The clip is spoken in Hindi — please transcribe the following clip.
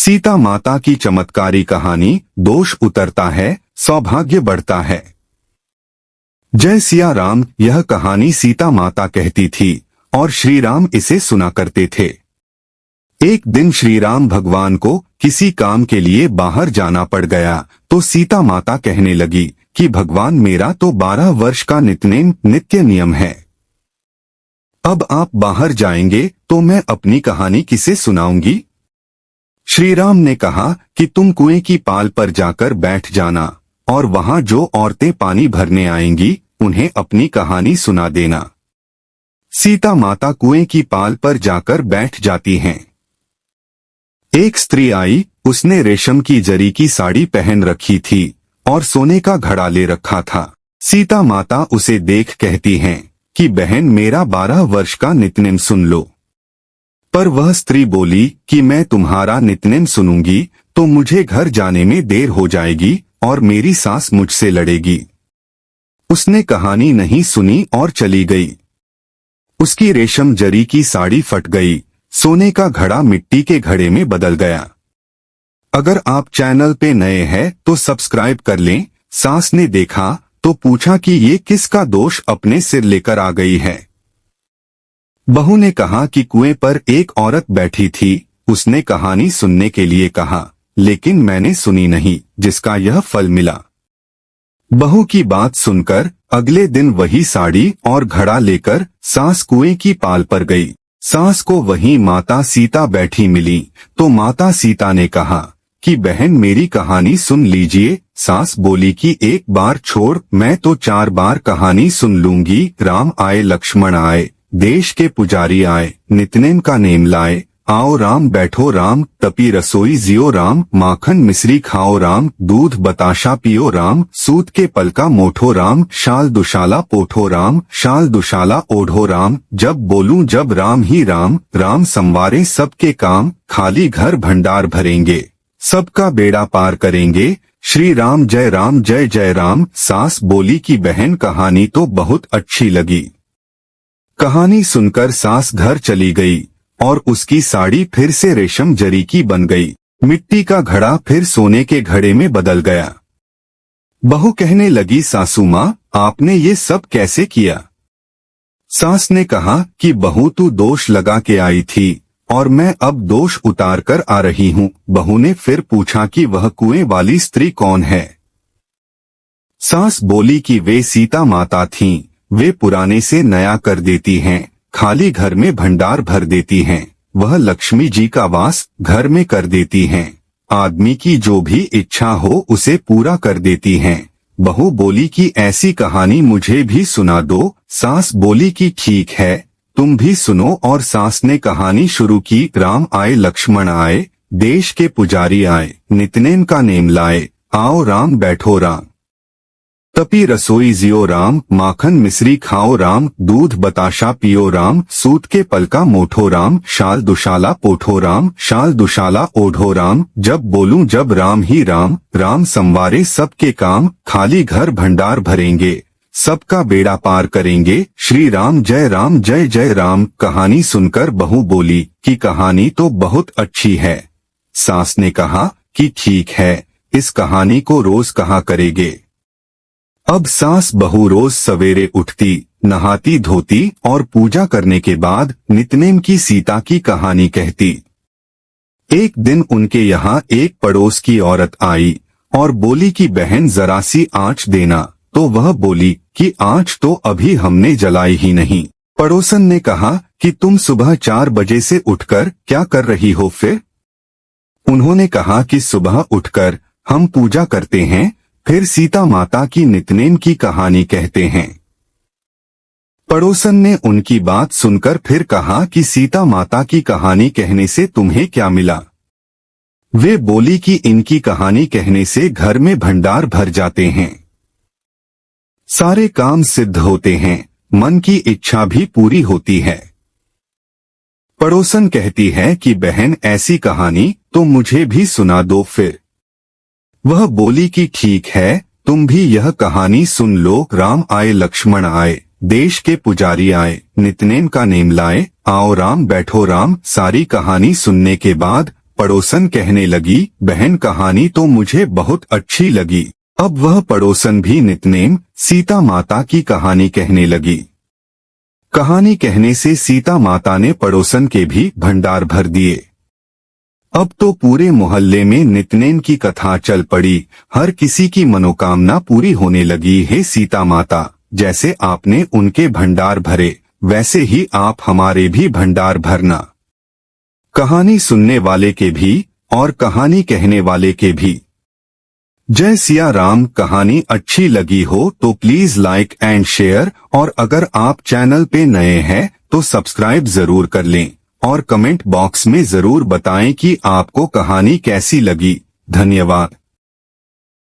सीता माता की चमत्कारी कहानी। दोष उतरता है, सौभाग्य बढ़ता है। जय सिया राम। यह कहानी सीता माता कहती थी और श्री राम इसे सुना करते थे। एक दिन श्री राम भगवान को किसी काम के लिए बाहर जाना पड़ गया तो सीता माता कहने लगी कि भगवान मेरा तो 12 वर्ष का नित्य नियम है। अब आप बाहर जाएंगे तो मैं अपनी कहानी किसे सुनाऊंगी? श्री राम ने कहा कि तुम कुएं की पाल पर जाकर बैठ जाना और वहां जो औरतें पानी भरने आएंगी उन्हें अपनी कहानी सुना देना। सीता माता कुएं की पाल पर जाकर बैठ जाती हैं। एक स्त्री आई, उसने रेशम की जरी की साड़ी पहन रखी थी और सोने का घड़ा ले रखा था। सीता माता उसे देख कहती हैं कि बहन मेरा 12 वर्ष का नित्यनेम सुन लो। पर वह स्त्री बोली कि मैं तुम्हारा नित्यनेम सुनूंगी तो मुझे घर जाने में देर हो जाएगी और मेरी सास मुझसे लड़ेगी। उसने कहानी नहीं सुनी और चली गई। उसकी रेशम जरी की साड़ी फट गई, सोने का घड़ा मिट्टी के घड़े में बदल गया। अगर आप चैनल पे नए हैं तो सब्सक्राइब कर लें। सास ने देखा तो पूछा कि ये किसका दोष अपने सिर लेकर आ गई है। बहू ने कहा कि कुएं पर एक औरत बैठी थी, उसने कहानी सुनने के लिए कहा लेकिन मैंने सुनी नहीं, जिसका यह फल मिला। बहू की बात सुनकर अगले दिन वही साड़ी और घड़ा लेकर सास कुएं की पाल पर गई। सास को वहीं माता सीता बैठी मिली तो माता सीता ने कहा कि बहन मेरी कहानी सुन लीजिए। सास बोली कि एक बार छोड़, मैं तो 4 बार कहानी सुन लूंगी। राम आए लक्ष्मण आए, देश के पुजारी आए, नित्यनेम का नेम लाए। आओ राम बैठो राम, तपी रसोई जियो राम, माखन मिश्री खाओ राम, दूध बताशा पियो राम, सूत के पलका मोठो राम, शाल दुशाला पोठो राम, शाल दुशाला ओढ़ो राम। जब बोलूं जब राम ही राम, राम संवारे सबके काम, खाली घर भंडार भरेंगे, सबका बेड़ा पार करेंगे। श्री राम जय जय राम। सास बोली कि बहन कहानी तो बहुत अच्छी लगी। कहानी सुनकर सास घर चली गई और उसकी साड़ी फिर से रेशम जरी की बन गई, मिट्टी का घड़ा फिर सोने के घड़े में बदल गया। बहू कहने लगी सासू माँ आपने ये सब कैसे किया? सास ने कहा कि बहू तू दोष लगा के आई थी और मैं अब दोष उतार कर आ रही हूँ। बहू ने फिर पूछा कि वह कुएं वाली स्त्री कौन है? सास बोली कि वे सीता माता थीं, वे पुराने से नया कर देती हैं, खाली घर में भंडार भर देती हैं, वह लक्ष्मी जी का वास घर में कर देती हैं, आदमी की जो भी इच्छा हो उसे पूरा कर देती हैं। बहू बोली कि ऐसी कहानी मुझे भी सुना दो। सास बोली कि ठीक है, तुम भी सुनो और सास ने कहानी शुरू की। राम आए लक्ष्मण आए, देश के पुजारी आए, नित्यनेम का नेम लाए। आओ राम बैठो राम, तपी रसोई जियो राम, माखन मिश्री खाओ राम, दूध बताशा पियो राम, सूत के पलका मोठो राम, शाल दुशाला पोठो राम, शाल दुशाला ओढ़ो राम। जब बोलूं जब राम ही राम, राम संवारे सबके काम, खाली घर भंडार भरेंगे, सबका बेड़ा पार करेंगे। श्री राम जय जय राम। कहानी सुनकर बहू बोली कि कहानी तो बहुत अच्छी है। सास ने कहा कि ठीक है, इस कहानी को रोज कहा करेंगे। अब सास बहू रोज सवेरे उठती, नहाती धोती और पूजा करने के बाद नित्यनेम की सीता की कहानी कहती। एक दिन उनके यहाँ एक पड़ोस की औरत आई और बोली कि बहन जरा सी आँच देना। तो वह बोली कि आँच तो अभी हमने जलाई ही नहीं। पड़ोसन ने कहा कि तुम सुबह 4 बजे से उठकर क्या कर रही हो फिर? उन्होंने कहा कि सुबह उठकर हम पूजा करते हैं, फिर सीता माता की नित्यनेम की कहानी कहते हैं। पड़ोसन ने उनकी बात सुनकर फिर कहा कि सीता माता की कहानी कहने से तुम्हें क्या मिला? वे बोली कि इनकी कहानी कहने से घर में भंडार भर जाते हैं, सारे काम सिद्ध होते हैं, मन की इच्छा भी पूरी होती है। पड़ोसन कहती है कि बहन ऐसी कहानी तो मुझे भी सुना दो फिर। वह बोली कि ठीक है, तुम भी यह कहानी सुन लो। राम आए लक्ष्मण आए, देश के पुजारी आए, नित्यनेम का नेम लाए। आओ राम बैठो राम। सारी कहानी सुनने के बाद पड़ोसन कहने लगी, बहन कहानी तो मुझे बहुत अच्छी लगी। अब वह पड़ोसन भी नितनेम सीता माता की कहानी कहने लगी। कहानी कहने से सीता माता ने पड़ोसन के भी भंडार भर दिए। अब तो पूरे मोहल्ले में नितनेम की कथा चल पड़ी। हर किसी की मनोकामना पूरी होने लगी। हे सीता माता, जैसे आपने उनके भंडार भरे, वैसे ही आप हमारे भी भंडार भरना। कहानी सुनने वाले के भी और कहानी कहने वाले के भी जय सिया राम। कहानी अच्छी लगी हो तो प्लीज लाइक एंड शेयर, और अगर आप चैनल पे नए हैं तो सब्सक्राइब जरूर कर लें और कमेंट बॉक्स में जरूर बताएं कि आपको कहानी कैसी लगी। धन्यवाद।